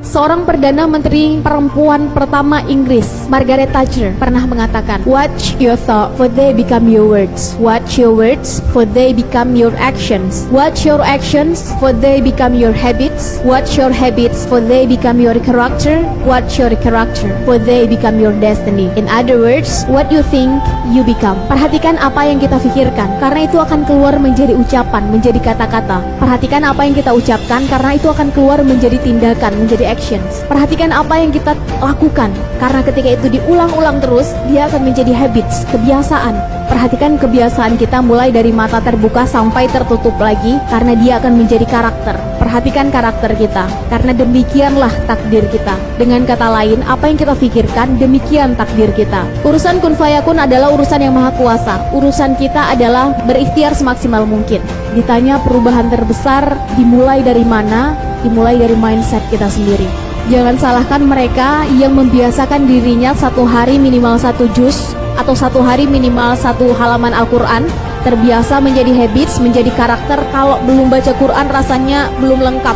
Seorang Perdana Menteri perempuan pertama Inggris, Margaret Thatcher, pernah mengatakan, "Watch your thought, for they become your words. Watch your words, for they become your actions. Watch your actions, for they become your habits. Watch your habits, for they become your character. Watch your character, for they become your destiny." In other words, what you think, you become. Perhatikan apa yang kita pikirkan, karena itu akan keluar menjadi ucapan, menjadi kata-kata. Perhatikan apa yang kita ucapkan, karena itu akan keluar menjadi tindakan, menjadi actions. Perhatikan apa yang kita lakukan, karena ketika itu diulang-ulang terus, dia akan menjadi habits, kebiasaan. Perhatikan kebiasaan kita mulai dari mata terbuka sampai tertutup lagi, karena dia akan menjadi karakter. Perhatikan karakter kita, karena demikianlah takdir kita. Dengan kata lain, apa yang kita pikirkan, demikian takdir kita. Urusan kun fayakun adalah urusan yang maha kuasa. Urusan kita adalah berikhtiar semaksimal mungkin. Ditanya perubahan terbesar dimulai dari mana? Dimulai dari mindset kita sendiri. Jangan salahkan mereka yang membiasakan dirinya satu hari minimal satu juz atau satu hari minimal satu halaman Al-Quran. Terbiasa menjadi habits, menjadi karakter. Kalau belum baca Quran rasanya belum lengkap.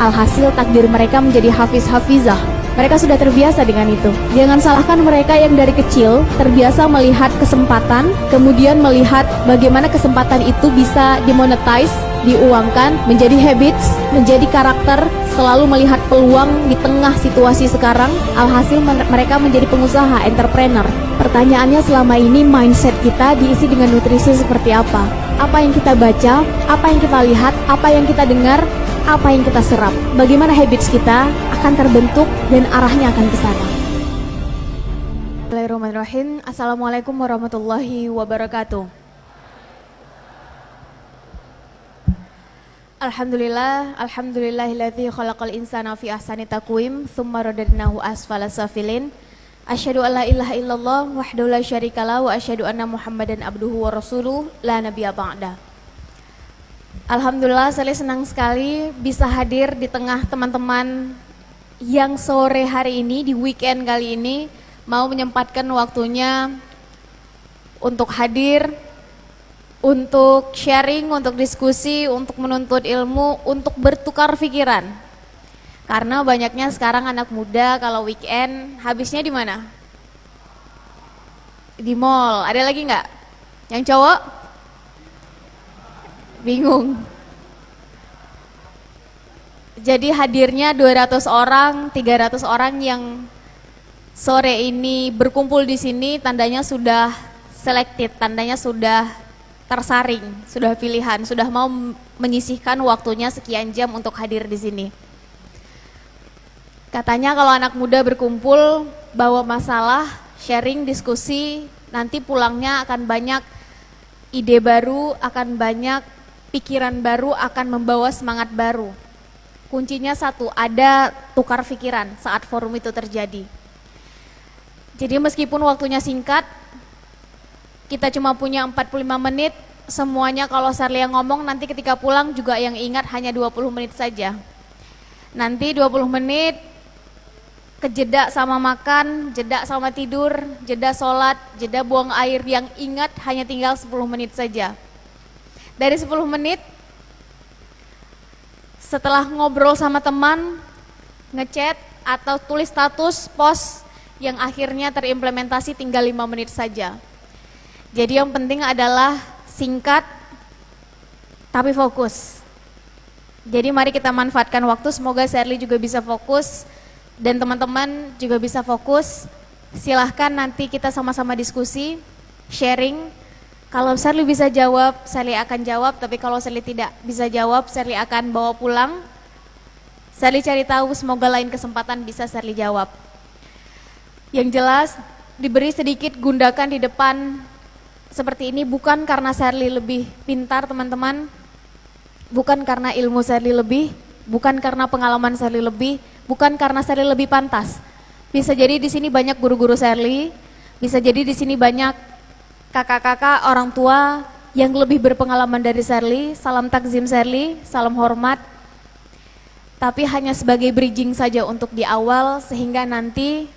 Alhasil takdir mereka menjadi hafiz-hafizah. Mereka sudah terbiasa dengan itu. Jangan salahkan mereka yang dari kecil terbiasa melihat kesempatan, kemudian melihat bagaimana kesempatan itu bisa dimonetize, diuangkan, menjadi habits, menjadi karakter, selalu melihat peluang di tengah situasi sekarang. Alhasil mereka menjadi pengusaha, entrepreneur. Pertanyaannya selama ini mindset kita diisi dengan nutrisi seperti apa? Apa yang kita baca, apa yang kita lihat, apa yang kita dengar, apa yang kita serap, bagaimana habits kita akan terbentuk dan arahnya akan ke sana. Bismillahirrahmanirrahim. Assalamualaikum warahmatullahi wabarakatuh. Alhamdulillahilladzi khalaqal insana fi ahsani taqwim, tsumma radadnahu asfala safilin. Asyhadu an la ilaha illallah wahdahu la syarikalah wa asyhadu anna Muhammadan abduhu wa rasuluh la nabiyya ba'da. Alhamdulillah, saya senang sekali bisa hadir di tengah teman-teman yang sore hari ini, di weekend kali ini, mau menyempatkan waktunya untuk hadir, untuk sharing, untuk diskusi, untuk menuntut ilmu, untuk bertukar pikiran. Karena banyaknya sekarang anak muda kalau weekend habisnya di mana? Di mall. Ada lagi nggak? Yang cowok? Bingung. Jadi hadirnya 200 orang, 300 orang yang sore ini berkumpul di sini tandanya sudah selected, tandanya sudah tersaring, sudah pilihan, sudah mau menyisihkan waktunya sekian jam untuk hadir di sini. Katanya kalau anak muda berkumpul bawa masalah, sharing, diskusi, nanti pulangnya akan banyak ide baru, akan banyak pikiran baru, akan membawa semangat baru. Kuncinya satu, ada tukar pikiran saat forum itu terjadi. Jadi meskipun waktunya singkat, kita cuma punya 45 menit, semuanya kalau Sarlia ngomong nanti ketika pulang juga yang ingat hanya 20 menit saja. Nanti 20 menit kejeda sama makan, jeda sama tidur, jeda sholat, jeda buang air, yang ingat hanya tinggal 10 menit saja. Dari 10 menit, setelah ngobrol sama teman, ngechat atau tulis status, post, yang akhirnya terimplementasi tinggal 5 menit saja. Jadi yang penting adalah singkat tapi fokus. Jadi mari kita manfaatkan waktu, semoga Sherly juga bisa fokus dan teman-teman juga bisa fokus. Silahkan nanti kita sama-sama diskusi, sharing. Kalau Sherly bisa jawab, Sherly akan jawab, tapi kalau Sherly tidak bisa jawab, Sherly akan bawa pulang. Sherly cari tahu, semoga lain kesempatan bisa Sherly jawab. Yang jelas, diberi sedikit gundakan di depan seperti ini bukan karena Sherly lebih pintar teman-teman, bukan karena ilmu Sherly lebih, bukan karena pengalaman Sherly lebih, bukan karena Sherly lebih pantas. Bisa jadi di sini banyak guru-guru Sherly, bisa jadi di sini banyak kakak-kakak, orang tua yang lebih berpengalaman dari Sherly. Salam takzim Sherly, salam hormat. Tapi hanya sebagai bridging saja untuk di awal, sehingga nanti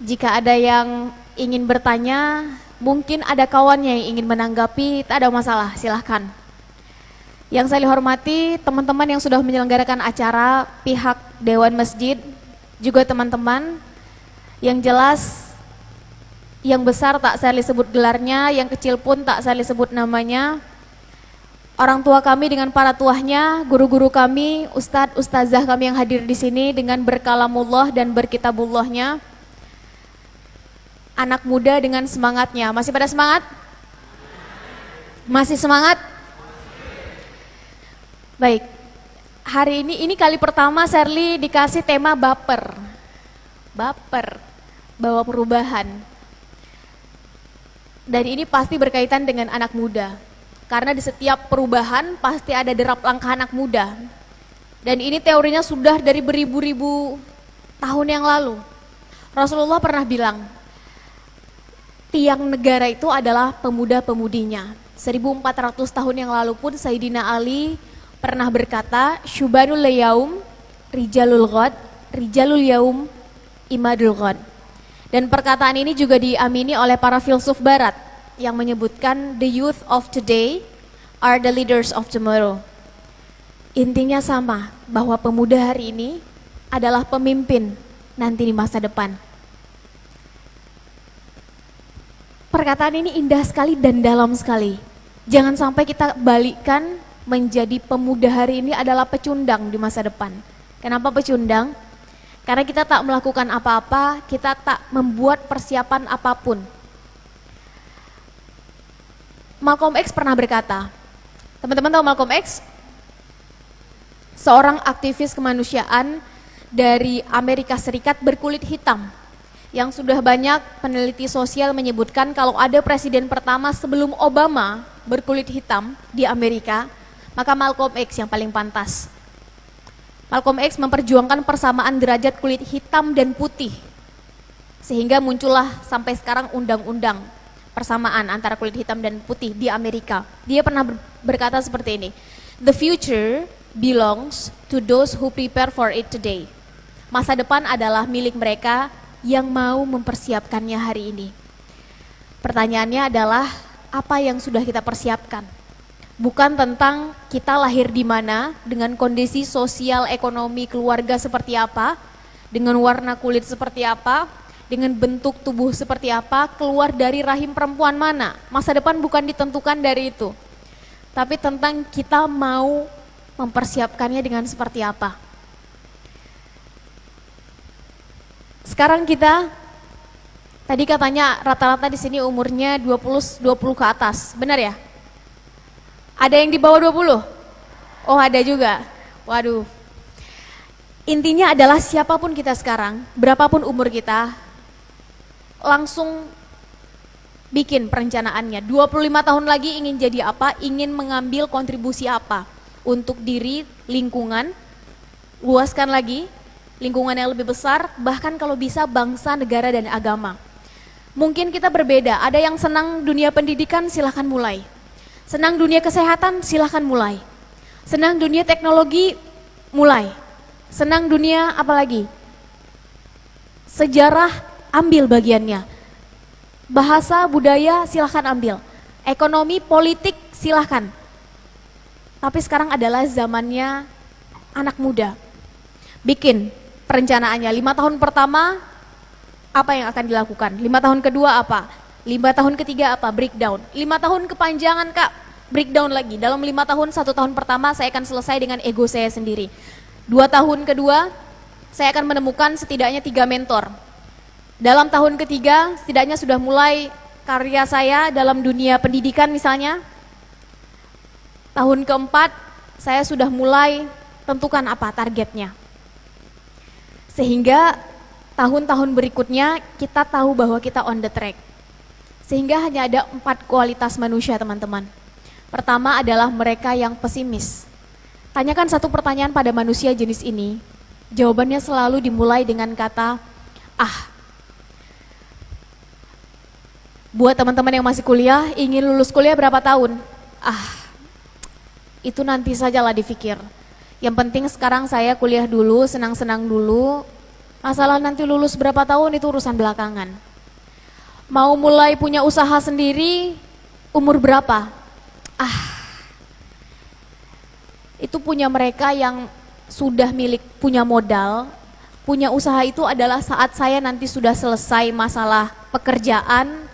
jika ada yang ingin bertanya, mungkin ada kawannya yang ingin menanggapi, tak ada masalah, silahkan. Yang saya hormati teman-teman yang sudah menyelenggarakan acara, pihak Dewan Masjid, juga teman-teman. Yang jelas, yang besar tak saya sebut gelarnya, yang kecil pun tak saya sebut namanya. Orang tua kami dengan para tuahnya, guru-guru kami, ustadz, ustazah kami yang hadir di sini dengan berkalamullah dan berkitabullahnya. Anak muda dengan semangatnya. Masih pada semangat? Masih semangat? Baik. Hari ini kali pertama Sherly dikasih tema baper. Baper, bawa perubahan. Dan ini pasti berkaitan dengan anak muda. Karena di setiap perubahan pasti ada derap langkah anak muda. Dan ini teorinya sudah dari beribu-ribu tahun yang lalu. Rasulullah pernah bilang, tiang negara itu adalah pemuda-pemudinya. 1400 tahun yang lalu pun Sayyidina Ali pernah berkata, Syubanul yaum, rijalul ghad, rijalul yaum, imadul ghad. Dan perkataan ini juga diamini oleh para filsuf barat yang menyebutkan the youth of today are the leaders of tomorrow. Intinya sama, bahwa pemuda hari ini adalah pemimpin nanti di masa depan. Perkataan ini indah sekali dan dalam sekali. Jangan sampai kita balikkan menjadi pemuda hari ini adalah pecundang di masa depan. Kenapa pecundang? Karena kita tak melakukan apa-apa, kita tak membuat persiapan apapun. Malcolm X pernah berkata, teman-teman tahu Malcolm X? Seorang aktivis kemanusiaan dari Amerika Serikat berkulit hitam. Yang sudah banyak peneliti sosial menyebutkan kalau ada presiden pertama sebelum Obama berkulit hitam di Amerika, maka Malcolm X yang paling pantas. Malcolm X memperjuangkan persamaan derajat kulit hitam dan putih, sehingga muncullah sampai sekarang undang-undang persamaan antara kulit hitam dan putih di Amerika. Dia pernah berkata seperti ini, "The future belongs to those who prepare for it today." Masa depan adalah milik mereka yang mau mempersiapkannya hari ini. Pertanyaannya adalah, apa yang sudah kita persiapkan? Bukan tentang kita lahir di mana, dengan kondisi sosial, ekonomi, keluarga seperti apa, dengan warna kulit seperti apa, dengan bentuk tubuh seperti apa, keluar dari rahim perempuan mana. Masa depan bukan ditentukan dari itu, tapi tentang kita mau mempersiapkannya dengan seperti apa. Sekarang kita, tadi katanya rata-rata di sini umurnya 20 ke atas, benar ya? Ada yang di bawah 20? Oh ada juga, waduh. Intinya adalah siapapun kita sekarang, berapapun umur kita, langsung bikin perencanaannya. 25 tahun lagi ingin jadi apa, ingin mengambil kontribusi apa untuk diri, lingkungan, luaskan lagi, lingkungan yang lebih besar, bahkan kalau bisa bangsa, negara, dan agama. Mungkin kita berbeda, ada yang senang dunia pendidikan, silahkan mulai. Senang dunia kesehatan, silahkan mulai. Senang dunia teknologi, mulai. Senang dunia apa lagi? Sejarah, ambil bagiannya. Bahasa, budaya, silahkan ambil. Ekonomi, politik, silahkan. Tapi sekarang adalah zamannya anak muda. Bikin perencanaannya, 5 tahun pertama apa yang akan dilakukan, 5 tahun kedua apa, 5 tahun ketiga apa, breakdown, 5 tahun kepanjangan kak, breakdown lagi, dalam 5 tahun, 1 tahun pertama saya akan selesai dengan ego saya sendiri, 2 tahun kedua saya akan menemukan setidaknya 3 mentor, dalam tahun ketiga setidaknya sudah mulai karya saya dalam dunia pendidikan misalnya, tahun keempat saya sudah mulai tentukan apa targetnya. Sehingga tahun-tahun berikutnya kita tahu bahwa kita on the track. Sehingga hanya ada 4 kualitas manusia teman-teman. Pertama adalah mereka yang pesimis. Tanyakan satu pertanyaan pada manusia jenis ini, jawabannya selalu dimulai dengan kata, ah. Buat teman-teman yang masih kuliah, ingin lulus kuliah berapa tahun? Ah, itu nanti sajalah dipikir. Yang penting sekarang saya kuliah dulu, senang-senang dulu. Masalah nanti lulus berapa tahun itu urusan belakangan. Mau mulai punya usaha sendiri, umur berapa? Ah, itu punya mereka yang sudah punya modal, punya usaha itu adalah saat saya nanti sudah selesai masalah pekerjaan,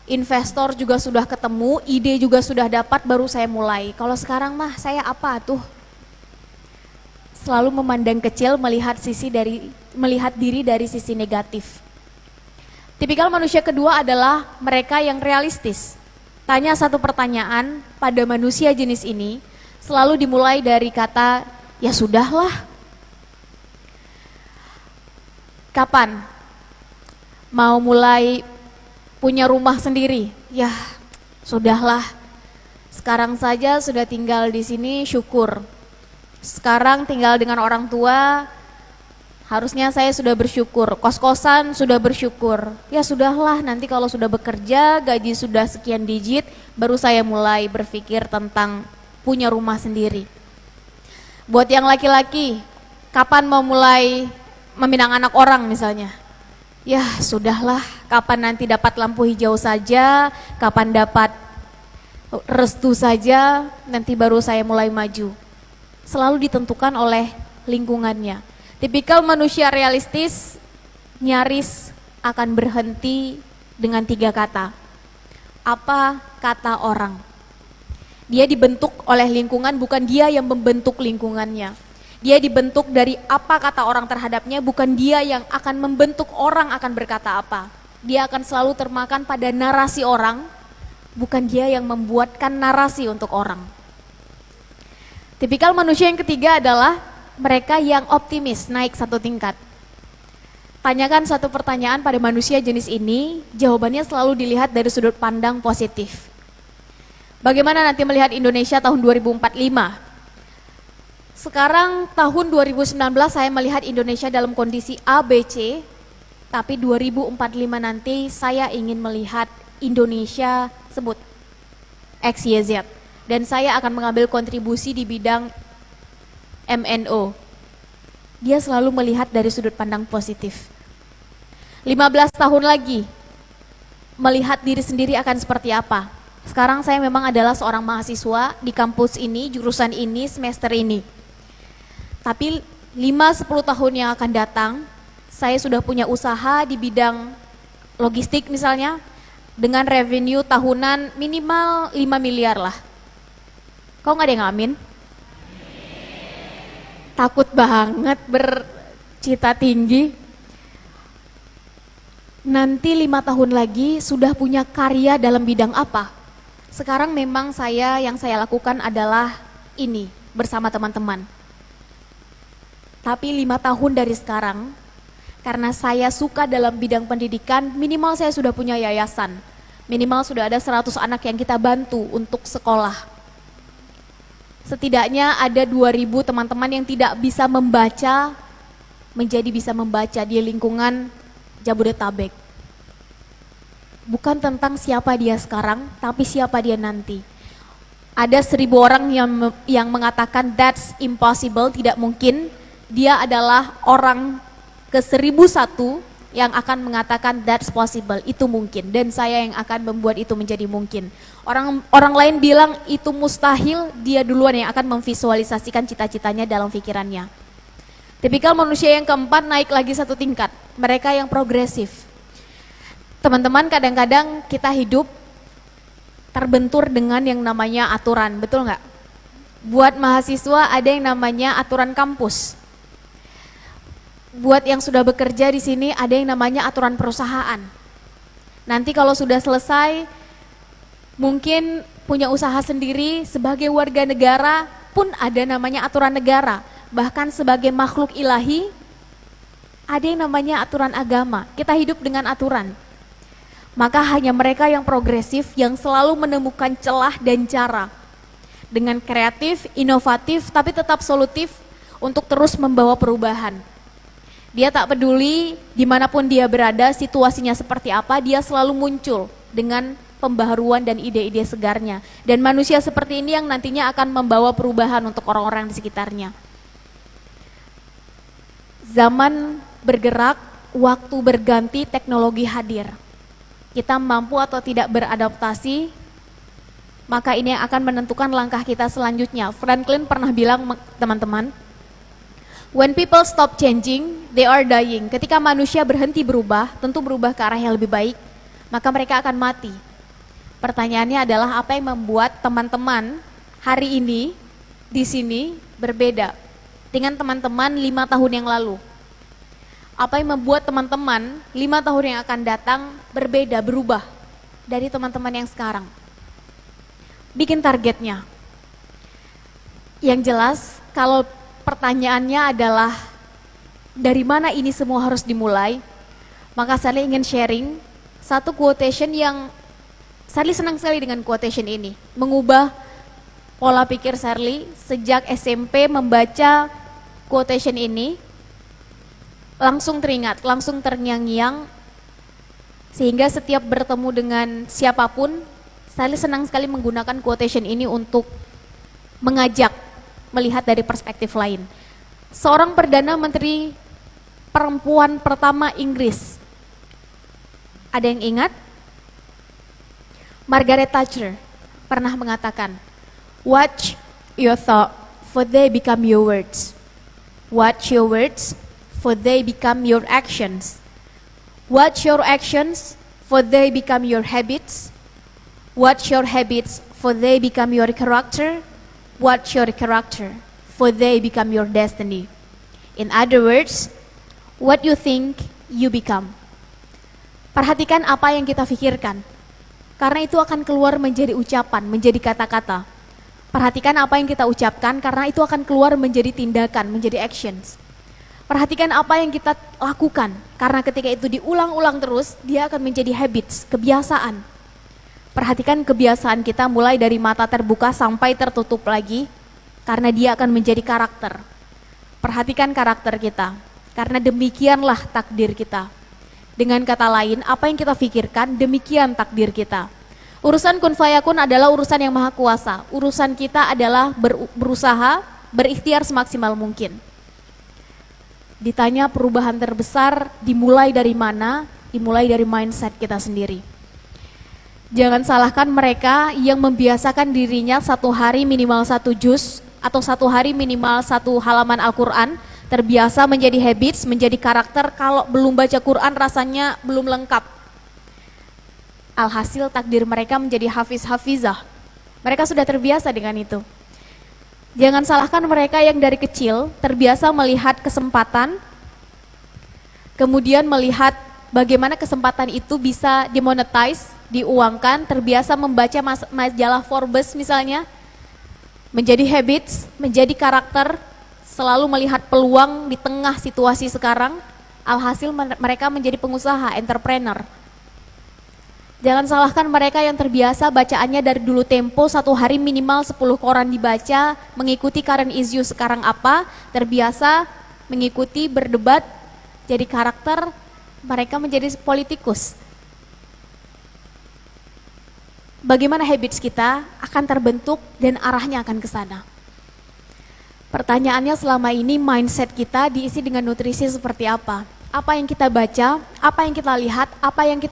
investor juga sudah ketemu, ide juga sudah dapat, baru saya mulai. Kalau sekarang mah saya apa tuh? Selalu memandang kecil, melihat diri dari sisi negatif. Tipikal manusia kedua adalah mereka yang realistis. Tanya satu pertanyaan pada manusia jenis ini, selalu dimulai dari kata, ya sudahlah. Kapan mau mulai punya rumah sendiri? Ya sudahlah. Sekarang saja sudah tinggal di sini, syukur. Sekarang tinggal dengan orang tua, harusnya saya sudah bersyukur. Kos-kosan sudah bersyukur. Ya sudahlah, nanti kalau sudah bekerja, gaji sudah sekian digit, baru saya mulai berpikir tentang punya rumah sendiri. Buat yang laki-laki, kapan mau mulai meminang anak orang misalnya? Ya sudahlah, kapan nanti dapat lampu hijau saja, kapan dapat restu saja, nanti baru saya mulai maju. Selalu ditentukan oleh lingkungannya. Tipikal manusia realistis nyaris akan berhenti dengan 3 kata. Apa kata orang? Dia dibentuk oleh lingkungan, bukan dia yang membentuk lingkungannya. Dia dibentuk dari apa kata orang terhadapnya, bukan dia yang akan membentuk orang akan berkata apa. Dia akan selalu termakan pada narasi orang, bukan dia yang membuatkan narasi untuk orang. Tipikal manusia yang ketiga adalah mereka yang optimis, naik 1 tingkat. Tanyakan satu pertanyaan pada manusia jenis ini, jawabannya selalu dilihat dari sudut pandang positif. Bagaimana nanti melihat Indonesia tahun 2045? Sekarang tahun 2019 saya melihat Indonesia dalam kondisi A, B, C, tapi 2045 nanti saya ingin melihat Indonesia sebut X, Y, Z. Dan saya akan mengambil kontribusi di bidang MNO. Dia selalu melihat dari sudut pandang positif. 15 tahun lagi, melihat diri sendiri akan seperti apa. Sekarang saya memang adalah seorang mahasiswa di kampus ini, jurusan ini, semester ini. Tapi 5-10 tahun yang akan datang, saya sudah punya usaha di bidang logistik misalnya, dengan revenue tahunan minimal 5 miliar lah. Kok nggak ada yang amin? Takut banget bercita tinggi. Nanti 5 tahun lagi sudah punya karya dalam bidang apa? Sekarang memang yang saya lakukan adalah ini bersama teman-teman. Tapi 5 tahun dari sekarang, karena saya suka dalam bidang pendidikan, minimal saya sudah punya yayasan. Minimal sudah ada 100 anak yang kita bantu untuk sekolah. Setidaknya ada 2.000 teman-teman yang tidak bisa membaca, menjadi bisa membaca di lingkungan Jabodetabek. Bukan tentang siapa dia sekarang, tapi siapa dia nanti. Ada 1.000 orang yang mengatakan that's impossible, tidak mungkin. Dia adalah orang ke 1.001 yang akan mengatakan that's possible, itu mungkin. Dan saya yang akan membuat itu menjadi mungkin. Orang lain bilang itu mustahil, dia duluan yang akan memvisualisasikan cita-citanya dalam pikirannya. Tipikal manusia yang keempat naik lagi 1 tingkat, mereka yang progresif. Teman-teman, kadang-kadang kita hidup terbentur dengan yang namanya aturan, betul nggak? Buat mahasiswa ada yang namanya aturan kampus. Buat yang sudah bekerja di sini ada yang namanya aturan perusahaan. Nanti kalau sudah selesai, mungkin punya usaha sendiri, sebagai warga negara pun ada namanya aturan negara. Bahkan sebagai makhluk ilahi, ada yang namanya aturan agama. Kita hidup dengan aturan. Maka hanya mereka yang progresif yang selalu menemukan celah dan cara. Dengan kreatif, inovatif, tapi tetap solutif untuk terus membawa perubahan. Dia tak peduli dimanapun dia berada, situasinya seperti apa, dia selalu muncul dengan pembaharuan dan ide-ide segarnya. Dan manusia seperti ini yang nantinya akan membawa perubahan untuk orang-orang di sekitarnya. Zaman bergerak, waktu berganti, teknologi hadir. Kita mampu atau tidak beradaptasi, maka ini yang akan menentukan langkah kita selanjutnya. Franklin pernah bilang, teman-teman, When people stop changing, they are dying. Ketika manusia berhenti berubah, tentu berubah ke arah yang lebih baik, maka mereka akan mati. Pertanyaannya adalah apa yang membuat teman-teman hari ini di sini berbeda dengan teman-teman 5 tahun yang lalu? Apa yang membuat teman-teman 5 tahun yang akan datang berbeda, berubah dari teman-teman yang sekarang? Bikin targetnya. Yang jelas, kalau pertanyaannya adalah dari mana ini semua harus dimulai, maka Sally ingin sharing satu quotation yang Sally senang sekali dengan quotation ini. Mengubah pola pikir Sally sejak SMP membaca quotation ini, langsung teringat, langsung terngiang-ngiang, sehingga setiap bertemu dengan siapapun, Sally senang sekali menggunakan quotation ini untuk mengajak melihat dari perspektif lain. Seorang Perdana Menteri perempuan pertama Inggris, ada yang ingat? Margaret Thatcher pernah mengatakan, "Watch your thought, for they become your words. Watch your words, for they become your actions. Watch your actions, for they become your habits. Watch your habits, for they become your character. Watch your character, for they become your destiny." In other words, what you think, you become. Perhatikan apa yang kita pikirkan, karena itu akan keluar menjadi ucapan, menjadi kata-kata. Perhatikan apa yang kita ucapkan, karena itu akan keluar menjadi tindakan, menjadi actions. Perhatikan apa yang kita lakukan, karena ketika itu diulang-ulang terus, dia akan menjadi habits, kebiasaan. Perhatikan kebiasaan kita mulai dari mata terbuka sampai tertutup lagi, karena dia akan menjadi karakter. Perhatikan karakter kita, karena demikianlah takdir kita. Dengan kata lain, apa yang kita pikirkan, demikian takdir kita. Urusan kun fayakun adalah urusan yang maha kuasa. Urusan kita adalah berusaha, berikhtiar semaksimal mungkin. Ditanya perubahan terbesar dimulai dari mana? Dimulai dari mindset kita sendiri. Jangan salahkan mereka yang membiasakan dirinya satu hari minimal 1 juz atau satu hari minimal 1 halaman Al-Quran, terbiasa menjadi habits, menjadi karakter. Kalau belum baca Quran rasanya belum lengkap. Alhasil takdir mereka menjadi hafiz-hafizah. Mereka sudah terbiasa dengan itu. Jangan salahkan mereka yang dari kecil terbiasa melihat kesempatan, kemudian melihat bagaimana kesempatan itu bisa dimonetize, diuangkan, terbiasa membaca majalah Forbes misalnya, menjadi habits, menjadi karakter, selalu melihat peluang di tengah situasi sekarang, alhasil mereka menjadi pengusaha, entrepreneur. Jangan salahkan mereka yang terbiasa bacaannya dari dulu Tempo, satu hari minimal 10 koran dibaca, mengikuti current issue sekarang apa, terbiasa mengikuti, berdebat, jadi karakter, mereka menjadi politikus. Bagaimana habits kita akan terbentuk dan arahnya akan ke sana. Pertanyaannya selama ini mindset kita diisi dengan nutrisi seperti apa? Apa yang kita baca, apa yang kita lihat, apa yang kita